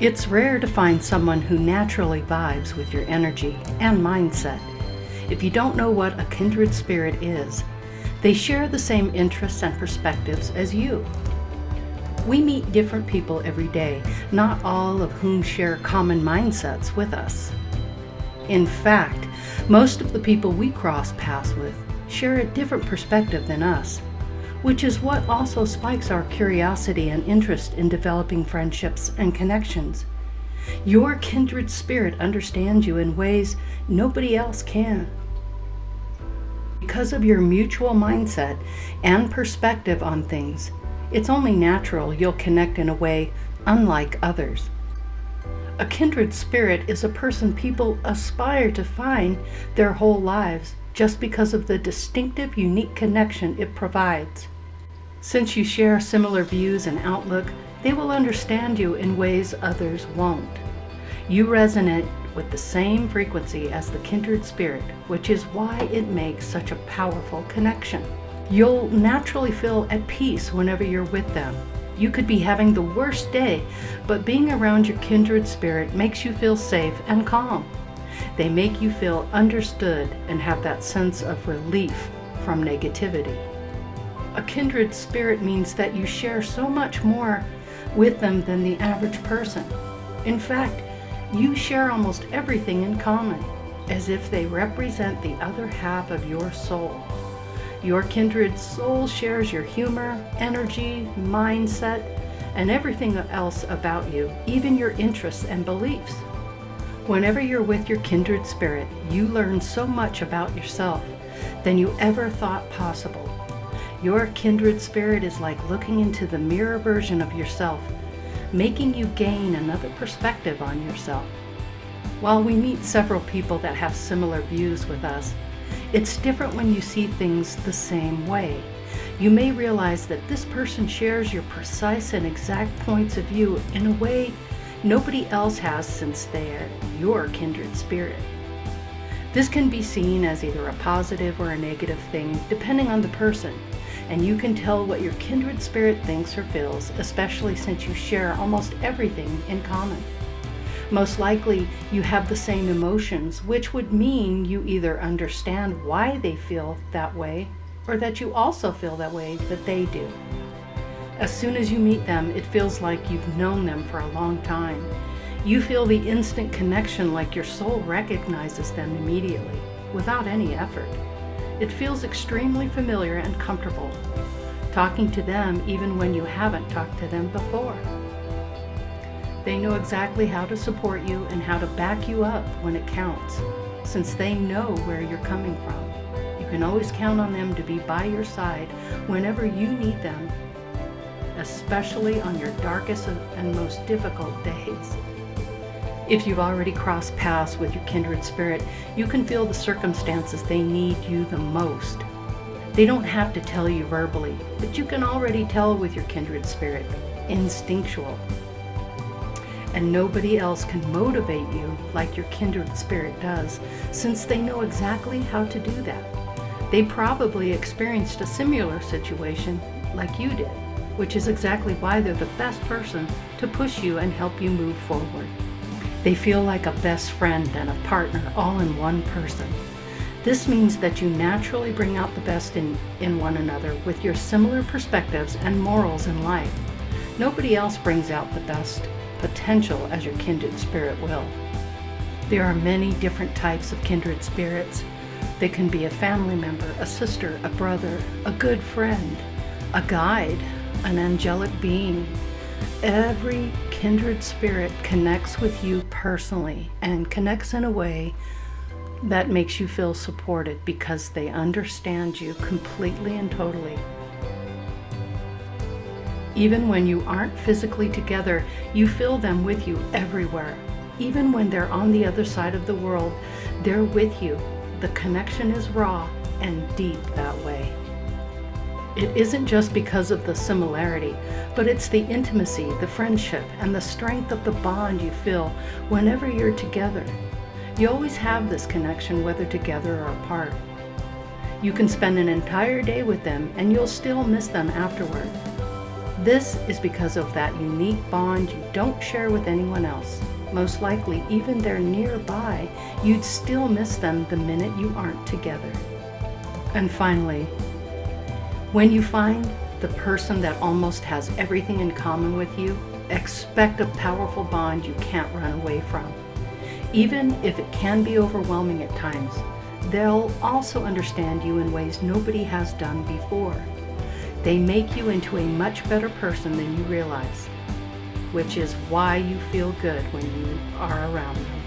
It's rare to find someone who naturally vibes with your energy and mindset. If you don't know what a kindred spirit is, they share the same interests and perspectives as you. We meet different people every day, not all of whom share common mindsets with us. In fact, most of the people we cross paths with share a different perspective than us, which is what also spikes our curiosity and interest in developing friendships and connections. Your kindred spirit understands you in ways nobody else can. Because of your mutual mindset and perspective on things, it's only natural you'll connect in a way unlike others. A kindred spirit is a person people aspire to find their whole lives just because of the distinctive, unique connection it provides. Since you share similar views and outlook, they will understand you in ways others won't. You resonate with the same frequency as the kindred spirit, which is why it makes such a powerful connection. You'll naturally feel at peace whenever you're with them. You could be having the worst day, but being around your kindred spirit makes you feel safe and calm. They make you feel understood and have that sense of relief from negativity. A kindred spirit means that you share so much more with them than the average person. In fact, you share almost everything in common, as if they represent the other half of your soul. Your kindred soul shares your humor, energy, mindset, and everything else about you, even your interests and beliefs. Whenever you're with your kindred spirit, you learn so much about yourself than you ever thought possible. Your kindred spirit is like looking into the mirror version of yourself, making you gain another perspective on yourself. While we meet several people that have similar views with us, it's different when you see things the same way. You may realize that this person shares your precise and exact points of view in a way nobody else has, since they're your kindred spirit. This can be seen as either a positive or a negative thing, depending on the person. And you can tell what your kindred spirit thinks or feels, especially since you share almost everything in common. Most likely, you have the same emotions, which would mean you either understand why they feel that way, or that you also feel that way that they do. As soon as you meet them, it feels like you've known them for a long time. You feel the instant connection, like your soul recognizes them immediately, without any effort. It feels extremely familiar and comfortable, talking to them even when you haven't talked to them before. They know exactly how to support you and how to back you up when it counts, since they know where you're coming from. You can always count on them to be by your side whenever you need them, especially on your darkest and most difficult days. If you've already crossed paths with your kindred spirit, you can feel the circumstances they need you the most. They don't have to tell you verbally, but you can already tell with your kindred spirit, instinctual. And nobody else can motivate you like your kindred spirit does, since they know exactly how to do that. They probably experienced a similar situation like you did, which is exactly why they're the best person to push you and help you move forward. They feel like a best friend and a partner all in one person. This means that you naturally bring out the best in one another with your similar perspectives and morals in life. Nobody else brings out the best potential as your kindred spirit will. There are many different types of kindred spirits. They can be a family member, a sister, a brother, a good friend, a guide, an angelic being. Every kindred spirit connects with you personally and connects in a way that makes you feel supported because they understand you completely and totally. Even when you aren't physically together, you feel them with you everywhere. Even when they're on the other side of the world, they're with you. The connection is raw and deep that way. It isn't just because of the similarity, but it's the intimacy, the friendship, and the strength of the bond you feel whenever you're together. You always have this connection, whether together or apart. You can spend an entire day with them and you'll still miss them afterward. This is because of that unique bond you don't share with anyone else. Most likely, even they're nearby, you'd still miss them the minute you aren't together. And finally, when you find the person that almost has everything in common with you, expect a powerful bond you can't run away from. Even if it can be overwhelming at times, they'll also understand you in ways nobody has done before. They make you into a much better person than you realize, which is why you feel good when you are around them.